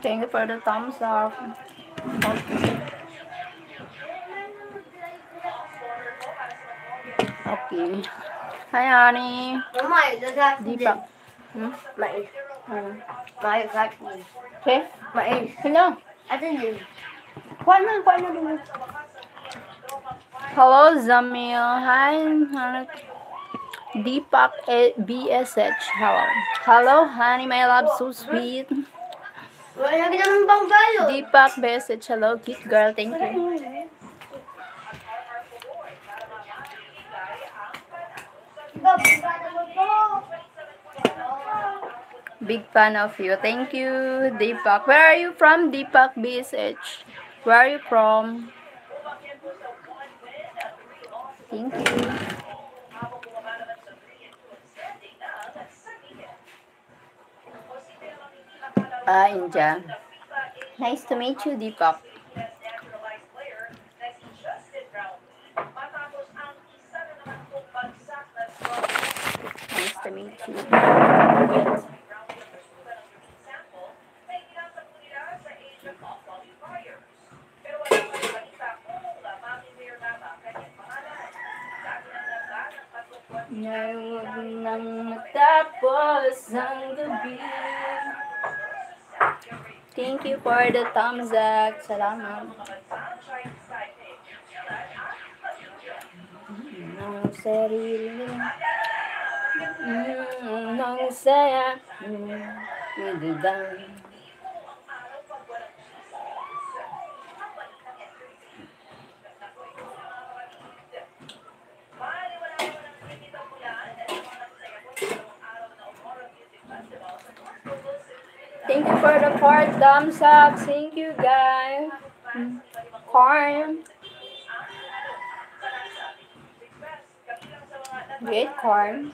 Thank you for the thumbs up. Okay. Hi, honey. Deepak. Mais. Mais, Okay. mais. Hello. Ato yun. Kuha na dun. Hello, Zamil. Hi, honey. Deepak BSH. Hello. Hello, honey, my love, so sweet. Wala ka naman bang bayo? Deepak BSH. Hello, cute girl. Thank you. Big fan of you. Thank you, Deepak. Where are you from, Deepak BSH? Where are you from? Thank you. India. Nice to meet you, Deepak. Nice to meet you. Ngayon nang matapos ang gabi. Thank you for the thumbs up. Salamat. Ang sarili. Ang saya. Idudang. Thank you for the 4 thumbs up. Thank you, guys. Corn. Great corn.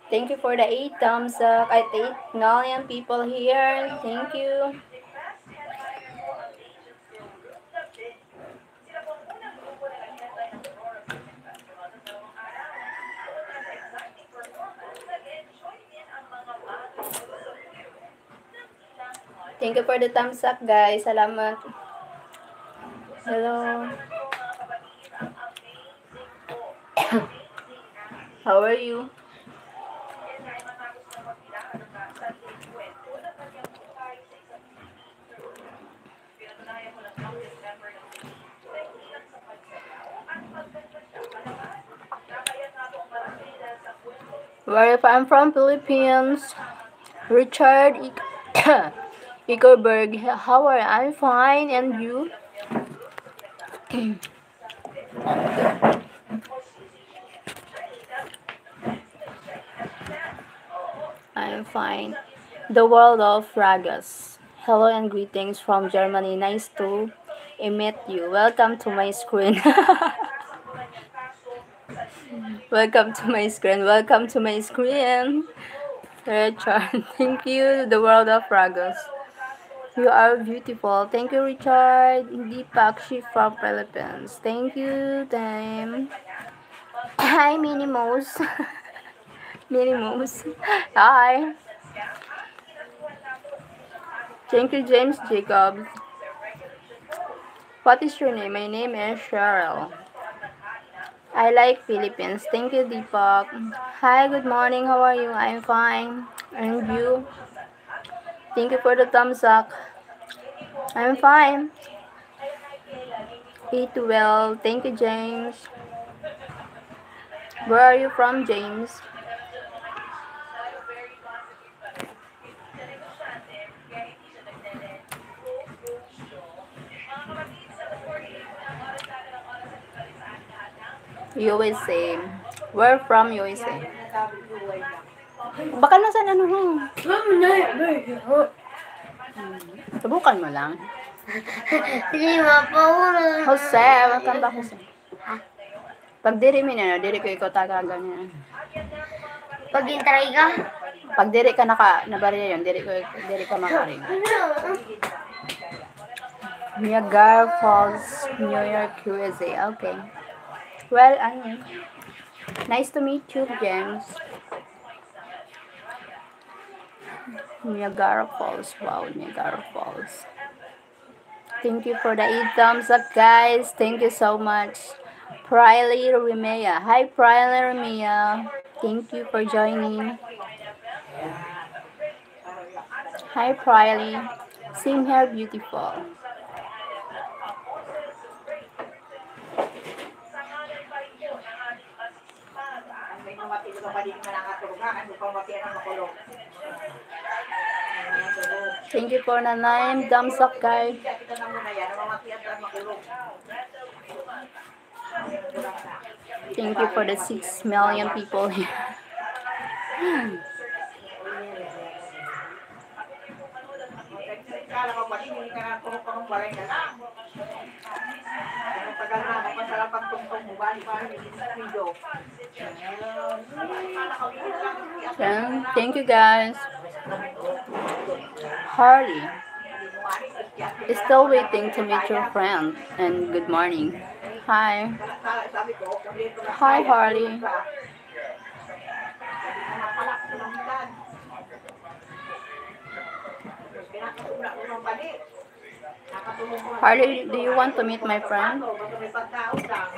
Thank you for the 8 thumbs up. 8 million people here. Thank you. Thank you for the thumbs up, guys. Salamat. Hello. How are you? Where if I'm from Philippines. Richard Egerberg. How are you? I'm fine, and you? I'm fine. The world of Ragas. Hello and greetings from Germany. Nice to meet you. Welcome to my screen. Welcome to my screen. Welcome to my screen. Richard, thank you. The world of Ragas. You are beautiful. Thank you, Richard. Deepak, she from Philippines. Thank you, Dame. Hi, Minnie Mouse. Minnie Mouse. Hi. Thank you, James Jacobs. What is your name? My name is Cheryl. I like Philippines. Thank you, Deepak. Hi, good morning. How are you? I'm fine. And you? Thank you for the thumbs up. I'm fine. Eat well. Thank you, James. Where are you from, James? USA. Where from USA? Baka nasan ano ho? Subukan mo lang. Sige, mapaulo. Jose, welcome back, Jose. Pag diri mi na, diri ko ikaw tagagan niya. Pag intry ka? Pag diri ka nabariya yun, diri ka makaring. Niagara Falls, New York, USA. Okay. Well, nice to meet you, James. Niagara Falls. Wow, Niagara Falls. Thank you for the 8 thumbs up, guys. Thank you so much. Priley Remea. Hi, Priley Remea. Thank you for joining. Hi, Priley. Same here, beautiful. Thank you for the 9 thumbs up, guys. Thank you for the 6 million people here. Thank you, guys. Harley. Still waiting to meet your friend. And good morning. Hi. Hi, Harley. Harley, do you want to meet my friend?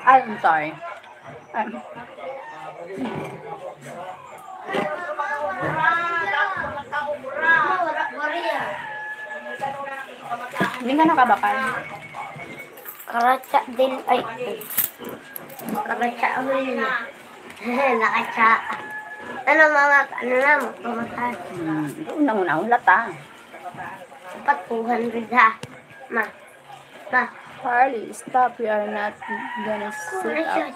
I'm sorry. Hindi ka nakabakal. Karatsa din. Ay. Karatsa ako yun. Nakatsa. Ano mga, ano na, magpamakas. Unang-unang lata. Dapat 200 ha. Ma. Harley, stop. We are not gonna sit up.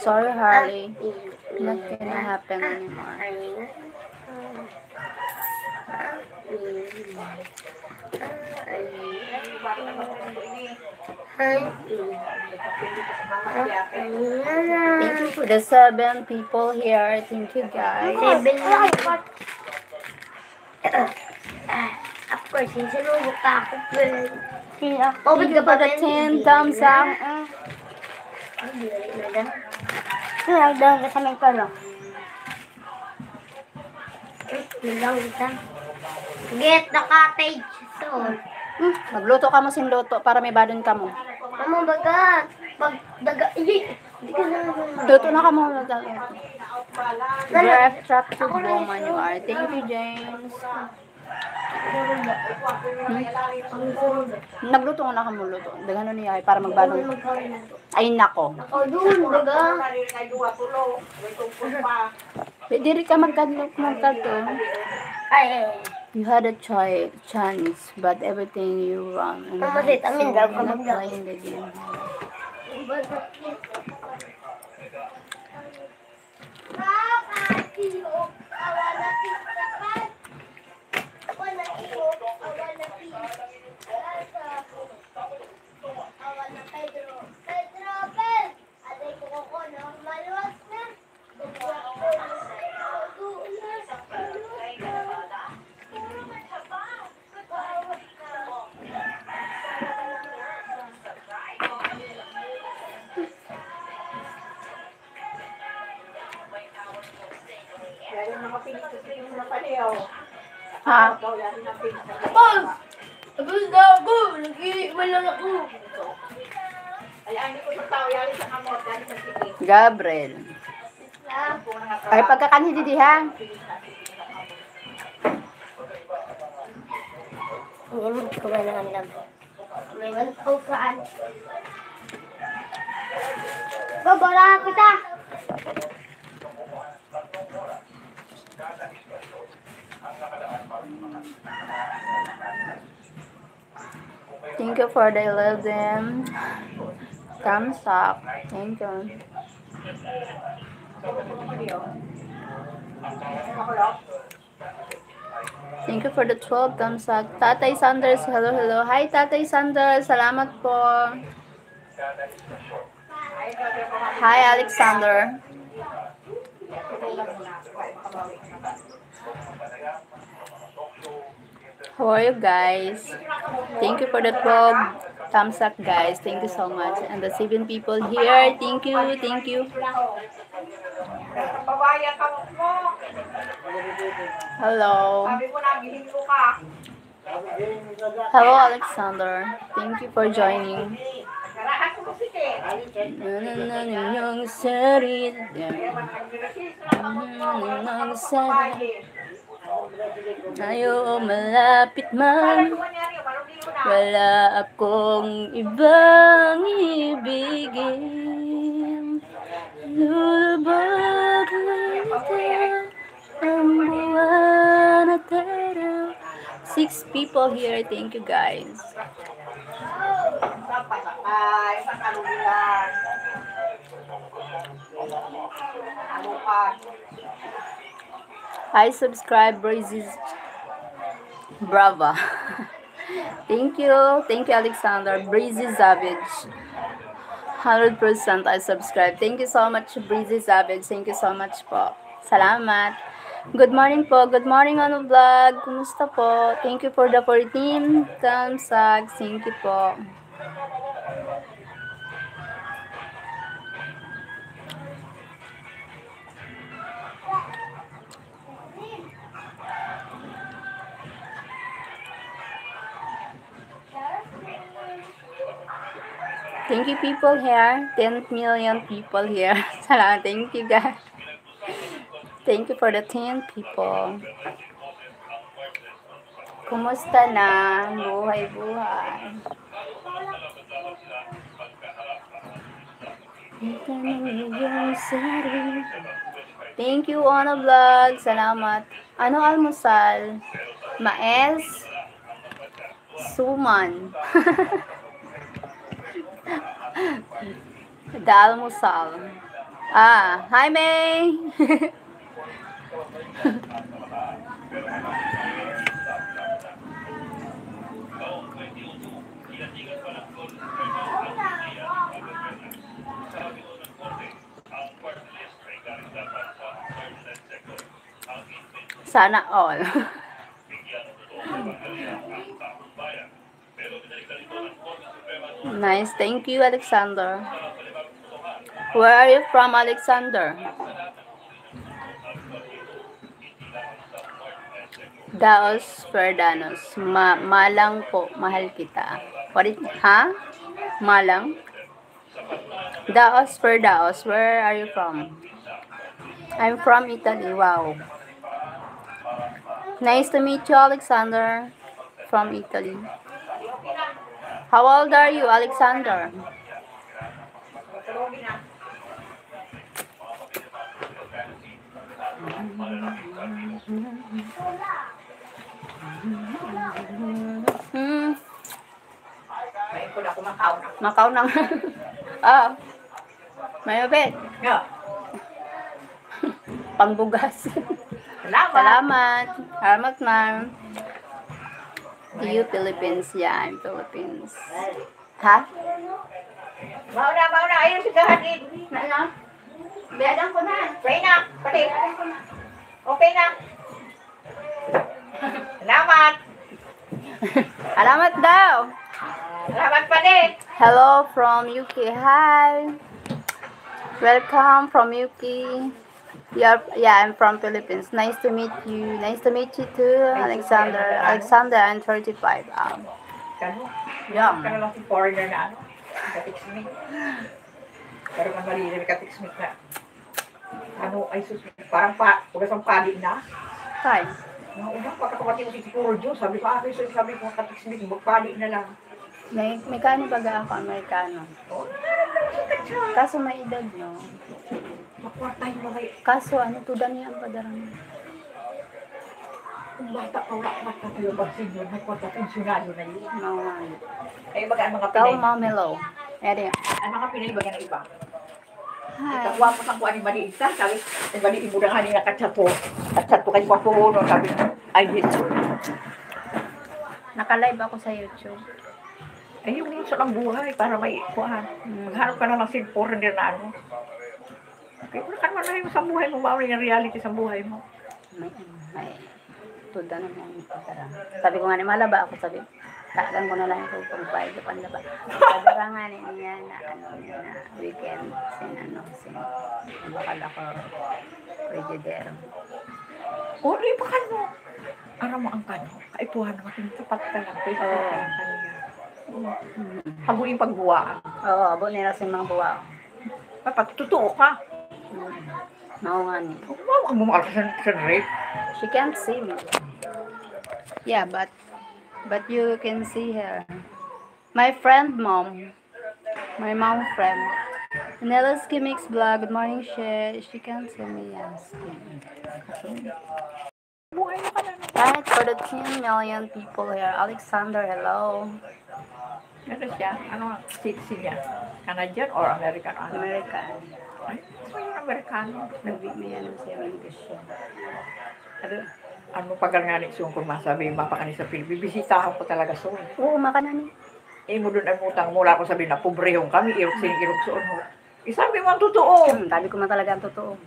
Sorry, Harley. Not gonna happen anymore. Thank you for the 7 people here. Thank you, guys. 7 lang. Of course, sinunod ka ako. Thank you for the 10 thumbs up. Nagdahan ka sa mga kano. Nilang kita. Get the cottage. So, Magluto ka mo sin luto para may badon ka mo. ano baga? Pag daga, hindi ka na. Luto na ka mo. Very attractive woman you are. Thank you, James. Nagluto ko na ka mo luto. Dagano niya para magbadon. Ay, nako. O, doon, baga. Diri ka magkadto. Ay, You had a chance, but everything you wrong. And Mamasit, amin daw, you're not kapag daw. playing the game. Ha? Paul! Tapos na ako! Nag-iiwan lang ako. Gabriel. Ay, pagkakanhi di ha? Ngayon, kumain na lang. May wala ko kaan. Babara kita! Thank you for the 11 thumbs up. Thank you. Thank you for the 12 thumbs up. Tatay Sanders, hello, hello. Hi, Tatay Sanders. Salamat po. Hi, Alexander. How are you guys? Thank you for the 12 thumbs up, guys. Thank you so much. And the 7 people here. Thank you. Thank you. Hello. Hello, Alexander. Thank you for joining. Nananang sarili. Nananang sarili. Ayaw malapit man. Wala akong ibang ibigin. Lulubog lang ito ang buwan at araw. 6 people here. Thank you, guys. I subscribe Brazil. Brava. Thank you, Alexander. Breezy Savage. 100% I subscribe. Thank you so much, Breezy Savage. Thank you so much po. Salamat. Good morning po. Good morning, ano vlog. Kumusta po? Thank you for the 14 thumbs up. Thank you po. Thank you people here. 10 million people here. Salamat. Thank you guys. Thank you for the 10 people. Kumusta na? Buhay-buhay. Thank you, Ono Vlog. Salamat. Ano almusal? Maes? Suman. Dalmusal. Hi May. Sana all. Nice. Thank you, Alexander. Where are you from, Alexander? Daos Ferdanos. Malang po. Mahal kita. What is, ha? Malang? Daos Ferdaos. Where are you from? I'm from Italy. Wow. Nice to meet you, Alexander. From Italy. How old are you, Alexander? Macau na. May mabit. Pangbugas. Salamat. Salamat, ma'am. You Philippines. Yeah, I'm Philippines. Ha? Mauna. Ayun si Kahatid. Ano? Biyadan ko na. Pray na. Pati. Okay na. Salamat. Salamat daw. Salamat pa din. Hello from UK. Hi. Welcome from UK. Yeah, I'm from Philippines. Nice to meet you. Nice to meet you too, Alexander. Alexander, I'm 35. Yeah. Kaya lang si foreigner na ano. Katik-smith. Pero man malilim katik-smith na. Ano ay sus. Parang ugas ang pagi na. Hi. Mga unang pagkakapati mo si Siguro Diyos. Sabi ko, sabi ko katik-smith. Magpali na lang. May kano baga ako, Amerikano. Kaso may edad, no? Makwartay mo kayo. Kaso ano, tudan niya ang padarang. Kung bata pa, wala tayo baksin yun. May kwarta pensyonado na yun. No. Ay, baga ang mga Ikaw, Pinay. Mamelo. Ere. Ang mga Pinay baga na iba. Hi. Ikaw po sa ni Balita. Sabi, ang Balita ibudang hanin na katsato. Katsato kayo po no. Sabi, ay, dito. Naka-live ako sa YouTube. Ay, Ay, yung lunso ng buhay para may kuhan. Maghanap ka na lang foreigner na ano. Okay, kung naman na yung sa buhay mo, bawal yung reality sa buhay mo. May tuda na yan. Sabi ko nga ni malaba ako, sabi, tagan ko na lang ito kung bayad ko panlaba. Padarangan niya na weekend, bakal ako, Frigidaire. O, di ba kano? Aram mo ang kano. Kaipuhan naman, tapat ka lang. Kaipuhan ka lang kaniya. Habo yung pagbuwaan. Oo, abo nila sa mga buwa. Dapat, totoo ka. Oo nga ni. Wow, ang bumukal ka sa rape. She can't see me. Yeah, but you can see her. My friend, mom. My mom friend. Nella's Mix Vlog. Good morning, she can't see me. Yes. Buhay na ka na. Right, for the 10 million people here. Alexander, hello. Ano siya? Ano ang citizen niya? Canadian or American? American. Ay, yung Amerikano. May ano siya, English siya. Ano pag nga ni Sung kung masabi, mapakani sa Pilipinas, bibisitahan ko talaga Sung. Oo, makanan Eh mo doon ang utang mula ko sabi na pobrehong kami, irok soon mo. Isabi mo ang totoo. Sabi ko man talaga ang totoo.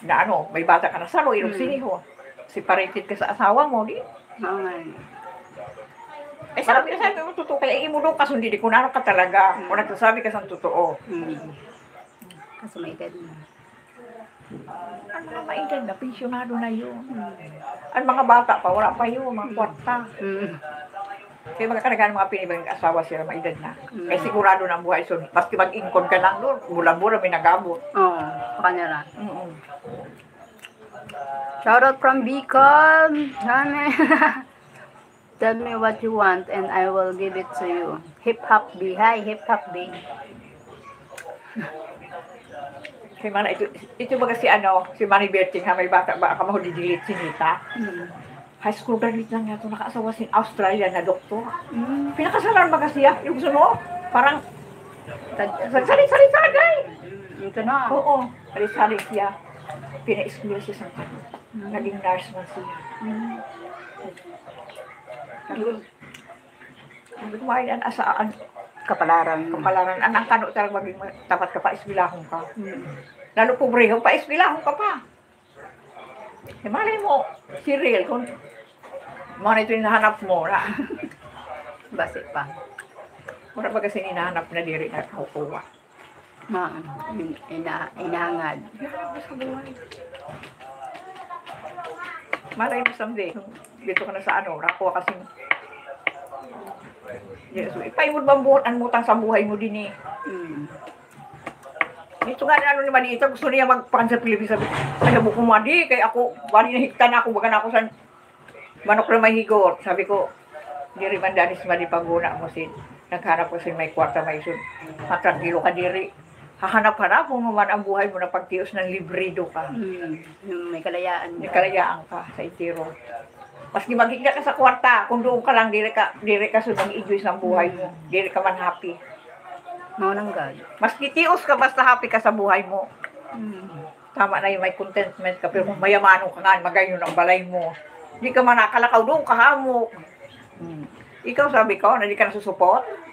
Na ano, may bata ka na salo, irok siniho. Separated ka sa asawa mo, di? Oo nga. Eh sabi mo totoo, kaya imulo ka, sundi di kunano ka talaga. Kung nagsasabi ka sa totoo. Kaso may edad na. Ano na maedad na, pensyonado na yun. Ang mga bata pa, wala pa yun, mga kwarta. Kaya magkakaragan ng mga pinibang asawa sila, maedad na. Kaya sigurado na ang buhay. So, maski mag-income ka lang doon, bulan-bulan may nagabot. Oo, kanya lang. Shoutout from Bicol. Tell me what you want and I will give it to you. Hip Hop B. Hi, Hip Hop B. Kaya mana, ito baga si Manny Berting, ha, may bata ba, ka mahulidilit si Nita. High school graduate lang niya ito, nakaasawa si Australia na doktor. Pinakasalan baga siya, yung gusto mo, parang, sali-sali tagay. Ito na. Oo, sali-sali siya. Pina-school siya sa kanya. Naging nurse man siya. Kumain ang asaan. Kapalaran. Anang kano talagang maging tapat ka pa, isbilahong ka. Lalo pobrehong pa, isbilahong ka pa. E malay mo, si Real, kung mga ito yung nahanap mo na. Basi pa. Mura ba kasi hinahanap na diri na kaukuha? Inahangad. Malay mo someday, kung dito ka na sa ano, nakuha kasing yes, ipaimod ba ang mutang sa buhay mo din eh. Ito nga ano ni Manita, gusto niya magpakan sa Pilipinas. Sabi, kaya buko mo di, kaya ako, bali nahigtan ako, baga na ako sa manok na may higot. Sabi ko, di rin man danis mali pagguna mo sin. Naghanap ko sin may kwarta may sun. Matrangkilo ka diri. Hahanap-hanap mo naman ang buhay mo na pagtios ng librido ka. May kalayaan. May kalayaan ka sa itiro. Maski magigla ka sa kwarta, kung doon ka lang, diri ka sunang i-enjoy ng buhay mo. Diri ka man happy. Maunang gad. Maski tios ka, basta happy ka sa buhay mo. Tama na yung may contentment ka, pero kung mayamano ka nga, magayon ang balay mo. Hindi ka man nakalakaw doon, kahamok. Ikaw sabi ko, na hindi ka nasusupot.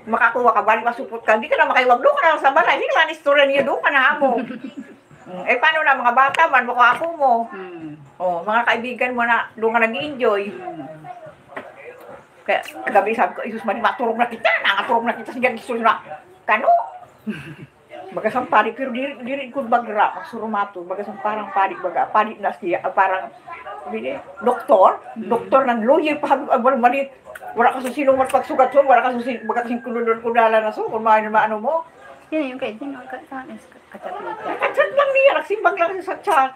Makakuha ka, bali masupot ka, hindi ka na makaiwag doon ka na lang sa balay. Hindi ka na istorya niya doon ka na hamok. Eh paano na mga bata man, mukha ako mo. Mga kaibigan mo na doon ka nag-enjoy. Kaya gabi sabi ko, Isus man, maturog na kita, nangaturog na kita sa ganito na, kano? Bagasang parik, pero diri ko bagra, magsurumato, bagasang parang parik, parik na siya, parang, doktor ng lawyer, mali, wala ka susilong magpagsugat mo, wala ka susilong, bagasang kunudon-kudala na so, kung maano mo. Yun yung kahit sino, kachat niya. Kachat lang niya, nagsimbag lang siya sa chat.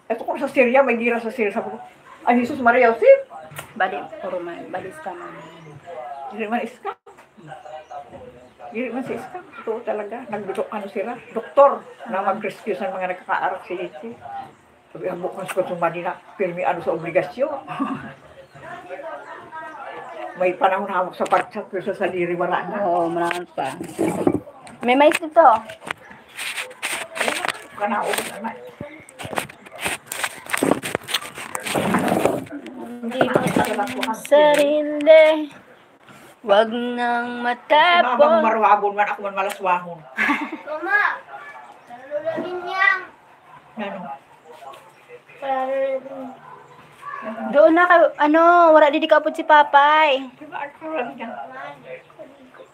Ito kung sa Syria, may gira sa Syria, sabi ko, ay Jesus Maria, Joseph. Balis ka man. Diri man iska. Diri man si iska. Ito talaga, nagdudok sila. Doktor na mag-rescue sa mga nagkakaarak si Lichi. Sabi, ang bukas ko sumali na, pirmi sa obligasyon. May panahon hamok sa pagchat pero sa saliri wala na. Oo, marami pa. May mais dito. Kanaog naman. Hindi mo sarili. Wag nang Si mama mo matapon. marwabon man, ako man malaswahon. Mama, nalulungin niya. Ano? Doon na kayo, wala di kapod si Papay. Diba, ano lang yan?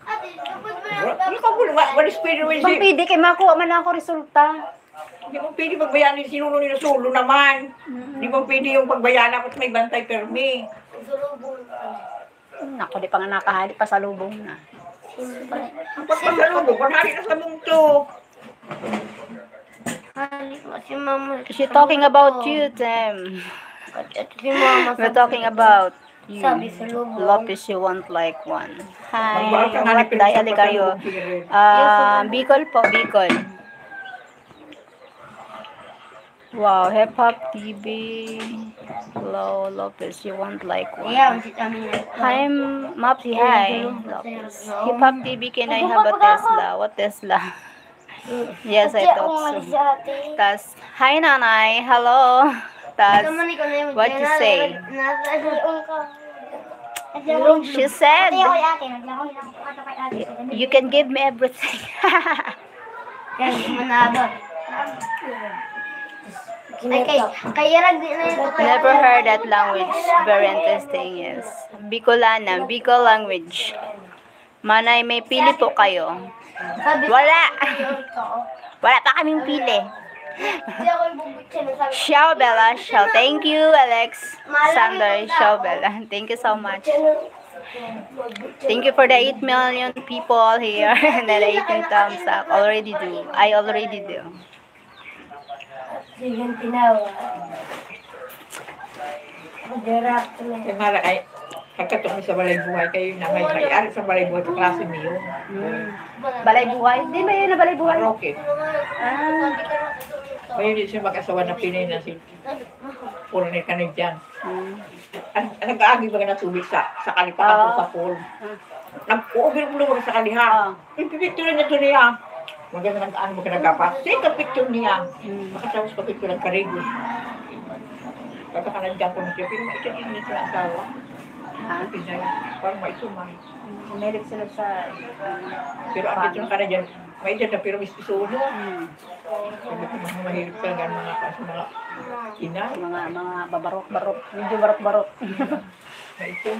Ate, kapag mo Wala ka mo, walis pwede mo Bang pwede kay makuha man ako resulta. Hindi mo pwede pagbayanin sinuno nila solo naman. Hindi mo pwede yung pagbayanan at may bantay permi. Sulubong. Nako, di pa nga nakahali pa sa lubong na. Ang pagpasalubo, panghari na sa mungto. Halik mo si mama. She talking about you, Tim. Ito si mama. We're talking about you. Sabi sa lubong. Lopez, you want like one. Hi, Magbaral ka nga ni what day ali kayo? Bicol po, Bicol. Wow, Hip Hop TV. Hello, Lopez, you want like one. Yeah, si kami na. Hi, Mopsy, hi. Lopez. Hip Hop TV, can I have a Tesla? What Tesla? Yes, I thought so. Tas, hi nanay, hello. Tas, what you say? She said, you can give me everything. Never heard that language. Very interesting, yes. Bicolana, Bicol language. Manay, may pili po kayo. Wala. Wala pa kaming pili. Ciao, Bella. Ciao. Thank you, Alex. Sander. Ciao, Bella. Thank you so much. Thank you for the 8 million people here and then 18 thumbs up. Already do. I already do. Kaya mara ay, pagkatong sa balay buhay kayo na may-ari sa balay buhay ka klase niyo. Balay buhay? Di ba yun na balay buhay? Rocket. Ah. Kaya hindi siya mag-asawa na Pinay na si Puro ni Canadian. Nag-aagi ba ka na tubig sa kalipakan sa pool? Nag-uubir mo lumag sa kaliha. Pipicture niya ito niya. Maganda nag-aagi ba ka nagkapas? Sige, picture niya. Makatapos pa picture ng karigos. Pagkakanadyan ko na siya, pero maitin niya sa asawa. Pinay, parang maisumay. Melik sila sa... Pero ang dito ng Canadian, maitin na pero mistiso no. Sabi ko mga mahirap talaga ang mga inay. Mga babarok-barok. Medyo barok-barok. Ito.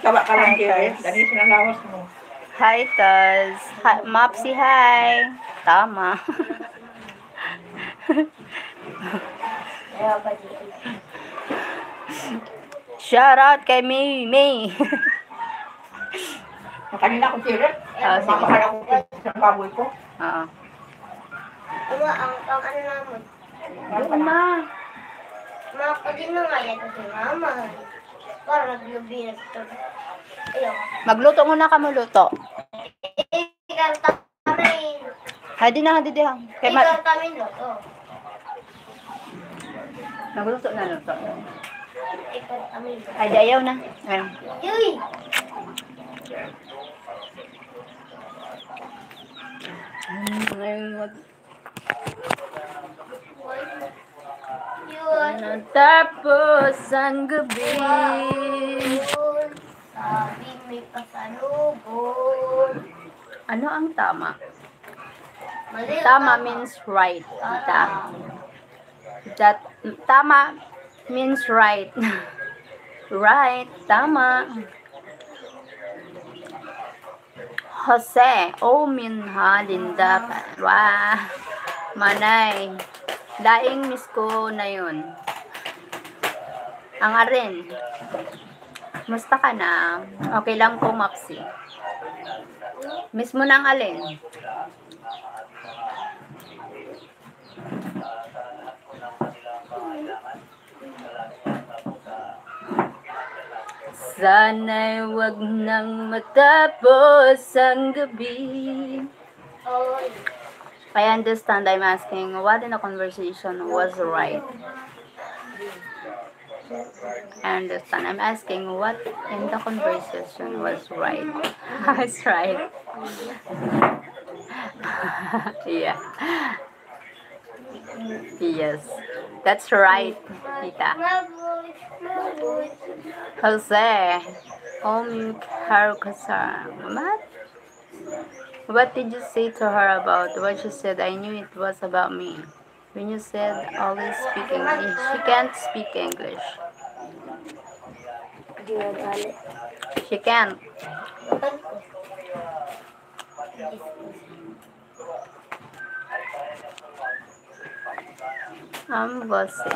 Taba ka lang kaya, dahil sinalawas mo. Hi, Taz. Mopsy, hi. Tama. Shout out kay May. Kanina ko sila, Sige. mamakala ko sa baboy ko. Oo. ang ano naman. Doon na. Mga pagin na nga yan si mama. Para naglubi na ito. Ayaw. Magluto muna ka luto. Ikaw tamin. Hadi na, hadi diha. Ikaw tamin loto. Nagluto na luto. Ikaw tamin loto. Ay, di ayaw na. Ayun. Yuy! Ngayon Yun. natapos ang gabi. Sabi may pasalubong. Ano ang tama? Mali Tama means right. Tita. Tama means right. Right. Tama. Jose. O Minha Linda. Wah. Manay. Daing miss ko na yun. Ang arin. Musta ka na? Okay lang po, Mopsy. Miss mo nang alin? Sana'y wag nang matapos ang gabi. Oh, I understand I'm asking what in the conversation was right. I understand. I'm asking what in the conversation was right. Was right. Yeah. Yes. That's right, Tita. Mabul. Jose, Harukasa. What did you say to her about what she said? I knew it was about me. When you said always speak English, she can't speak English. She can't. Você.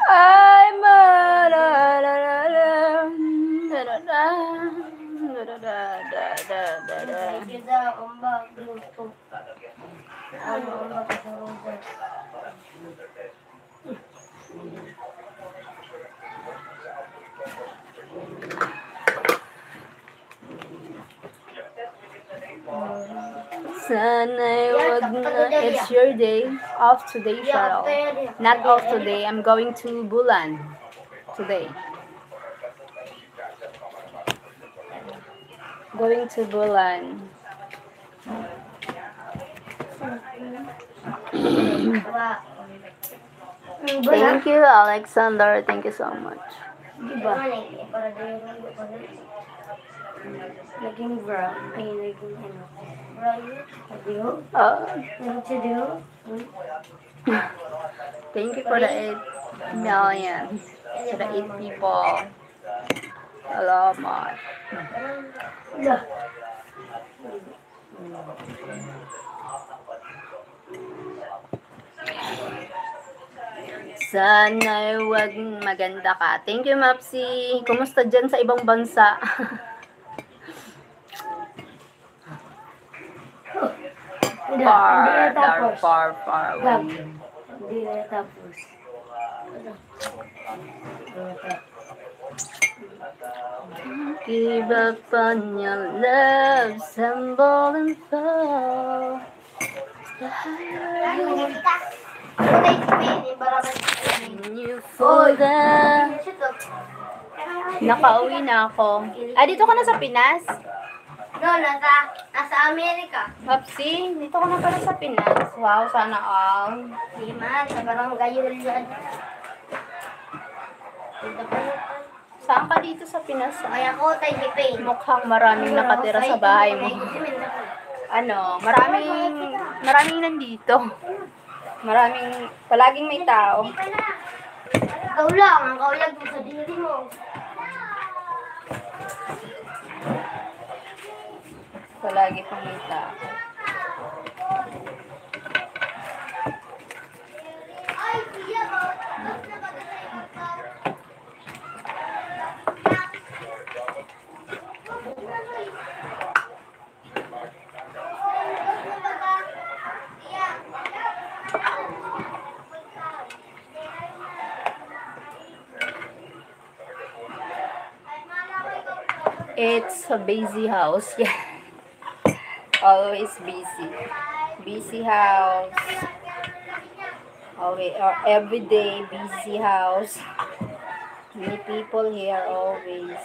I'm a da da da da da da da da da. Kita ombak grupo. Ano ombak kasarugan. Sana'y wag na. It's your day off today, Cheryl. Not off today. I'm going to Bulan today. Going to Bulan. Thank you, Alexander. Thank you so much. Diba? Naging bra. Ay, naging ano. Bra yun? Adiyo? Nagsidiyo? Thank you for the 8 million. To the 8 people. Salamat. Sana'y wag maganda ka. Thank you, Mapsi. Kumusta dyan sa ibang bansa? Far away. Hindi na tapos. Give up on your love, stumble and fall. When you fall down. Nakauwi na ako. Dito ka na sa Pinas? No, nasa Amerika. Mapsi, dito ka na pala sa Pinas. Wow, sana all. Di man, sa barangay Julian. Saan ka dito sa Pinas? Kaya ko tayo Spain. Mukhang maraming nakatira sa bahay mo. Maraming nandito. Palaging may tao. Ikaw lang, ang kaulag mo sa dili mo. Palagi pang may tao. It's a busy house. Yeah. Always busy. Busy house. Always, every day busy house. Many people here always.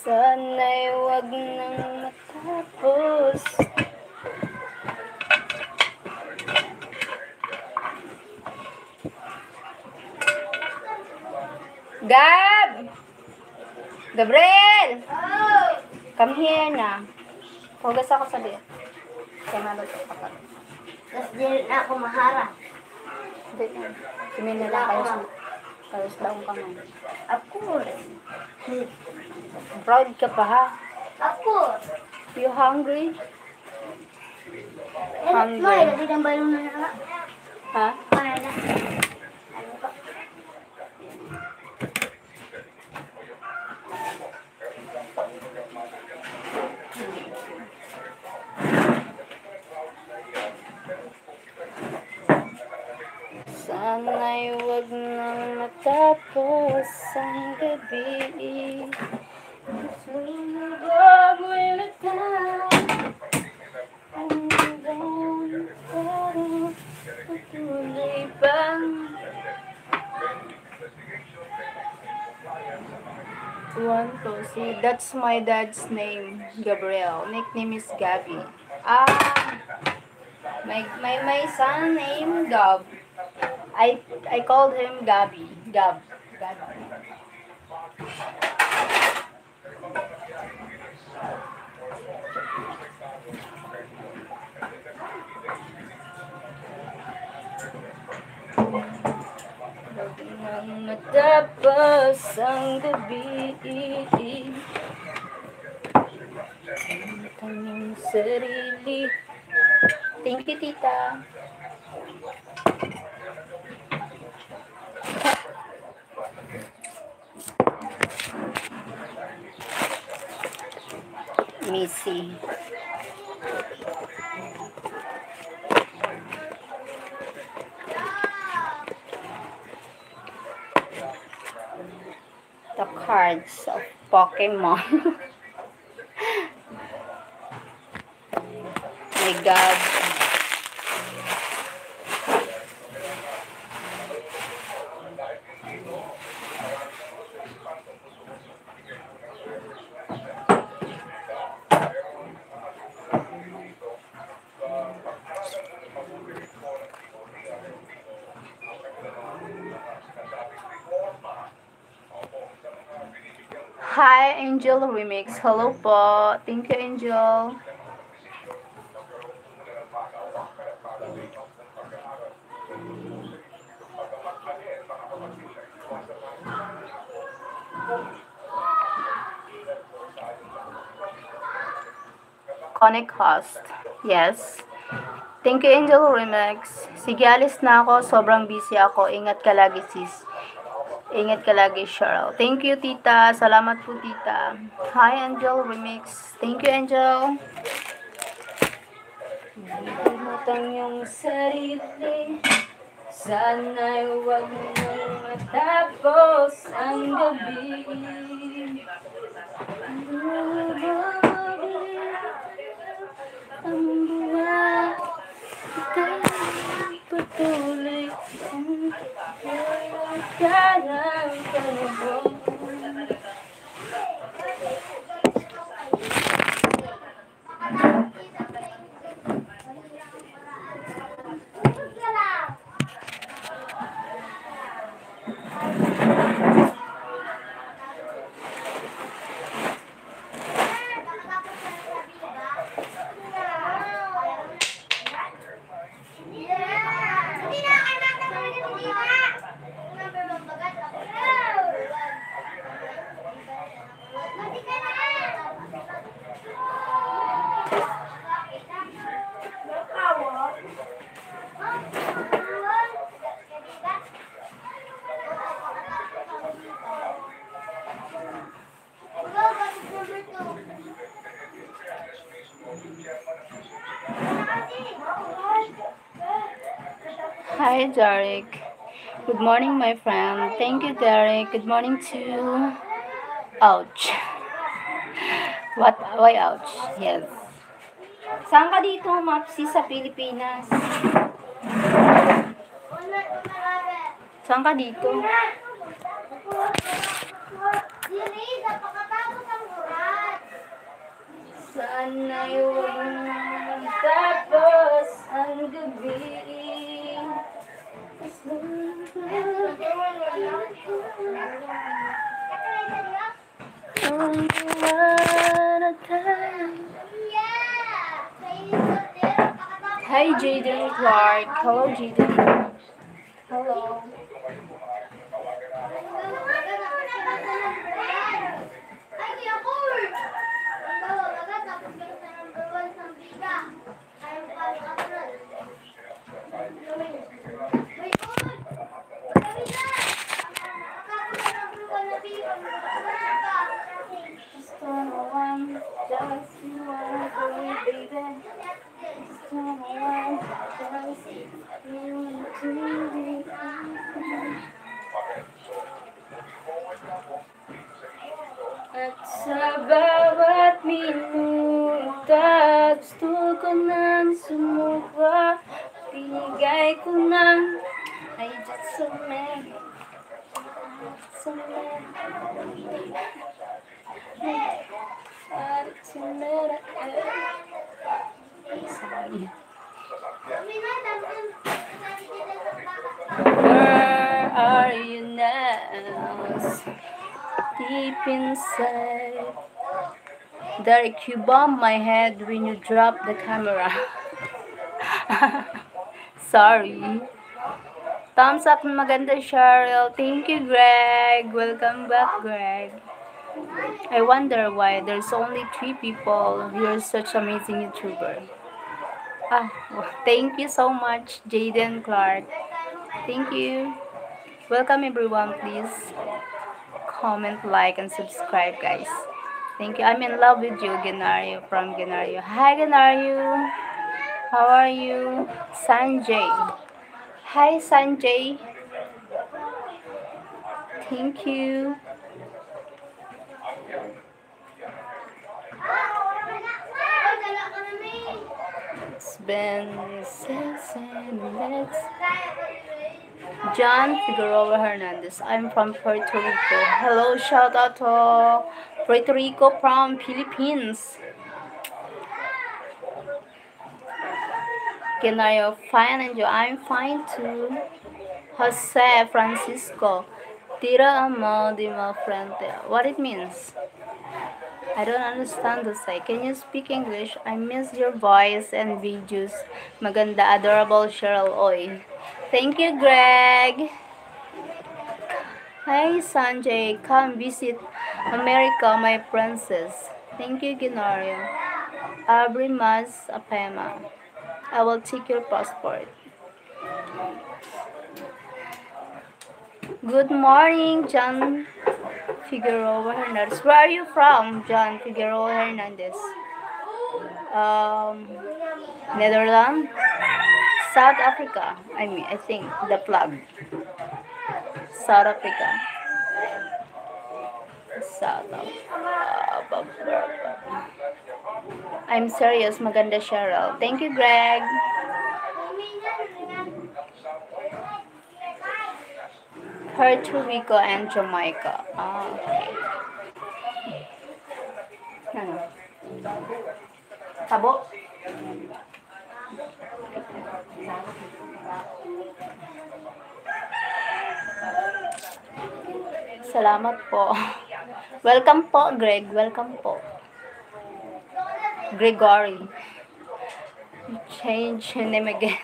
Sana'y wag nang matapos. Gabriel! Come here na. Hugas ako sa bed. Kaya maluto ka pa. Tapos din na ako mahara. Hindi na. Kumin na lang kayo sa daong kamay. Of course. Proud ka pa ha? Of course. You hungry? Hungry. May, lagi ng balong na nga. Ha? May na. Ano pa? Sana'y wag nang matapos ang gabi. Sumubog mo yung hanggang pero patuloy bang One, two, see. That's my dad's name, Gabriel. Nickname is Gabby. Ah, my son name Gab. I called him Gabby. Gabby. Bago nang matapos ang gabi, kanyang sarili. Thank you, tita. Missy. The cards of Pokemon. My God. Hi, Angel Remix. Hello po. Thank you, Angel. Connect host. Yes. Thank you, Angel Remix. Sige, alis na ako. Sobrang busy ako. Ingat ka lagi, sis. Ingat ka lagi, Cheryl. Thank you, tita. Salamat po, tita. Hi, Angel Remix. Thank you, Angel. Limutan yung sarili. Sana'y huwag nang matapos ang gabi. Ang buwan ika'y patuloy kung ka ng panahon. Hi, Derek. Good morning, my friend. Thank you, Derek. Good morning to... Ouch. What? Why ouch? Yes. Saan ka dito, Mapsi, sa Pilipinas? Saan ka dito? Sana'y huwag nang tapos ang gabi. Ang iwan tayo. Hi, Jaden Clark. Hello, Jaden. Hello. Just wanna one, just you wanna go, baby. Just wanna one, just you to be. At sa bawat minuto, gusto ko nang sumuba. Pinigay ko na ay just so many. Where are you now? Deep inside. Derek, you bumped my head when you dropped the camera. Sorry. Thumbs up maganda, Cheryl. Thank you, Greg. Welcome back, Greg. I wonder why there's only 3 people. You're such amazing YouTuber. Thank you so much, Jaden Clark. Thank you. Welcome everyone, please comment, like, and subscribe, guys. Thank you. I'm in love with you, Genario from Genario. Hi, Genario. How are you? Sanjay. Hi, Sanjay. Thank you. It's been 6 minutes. John Figueroa Hernandez. I'm from Puerto Rico. Hello, shout out to Puerto Rico from Philippines. Genario, fine, and you? I'm fine too. Jose Francisco. Tira amo di mo frente. What it means? I don't understand to say. Can you speak English? I miss your voice and videos. Maganda, adorable Cheryl Oy. Thank you, Greg. Hi, Sanjay. Come visit America, my princess. Thank you, Ginario. Abri mas apema. I will take your passport. Good morning, John Figueroa Hernandez. Where are you from, John Figueroa Hernandez? Netherlands? South Africa. I think the flag. South Africa. South Africa. I'm serious, maganda Cheryl. Thank you, Greg. Puerto Rico and Jamaica. Okay. Tabo? Salamat po. Welcome po, Greg. Welcome po. Gregory. Change your name again.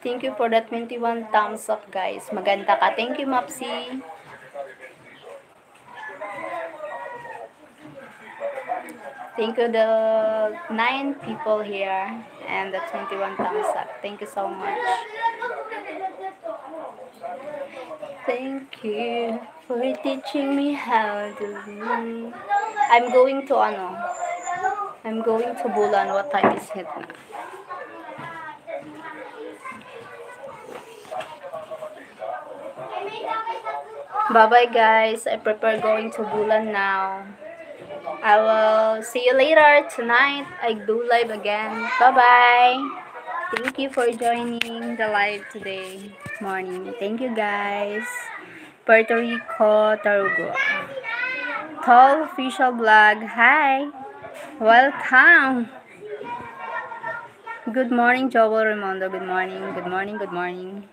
Thank you for the 21 thumbs up, guys. Maganda ka. Thank you, Mapsi. Thank you the 9 people here and the 21 thumbs up. Thank you so much. Thank you for teaching me how to live. I'm going to Bulan. What time is it now? Bye-bye, guys. I prepare going to Bulan now. I will see you later tonight. I do live again. Bye-bye. Thank you for joining the live today morning. Thank you, guys. Puerto Rico, Tarugo. Tall Official Vlog. Hi. Welcome. Good morning, Joel Raimondo. Good morning. Good morning. Good morning.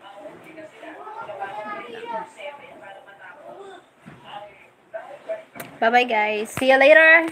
Bye-bye, guys. See you later.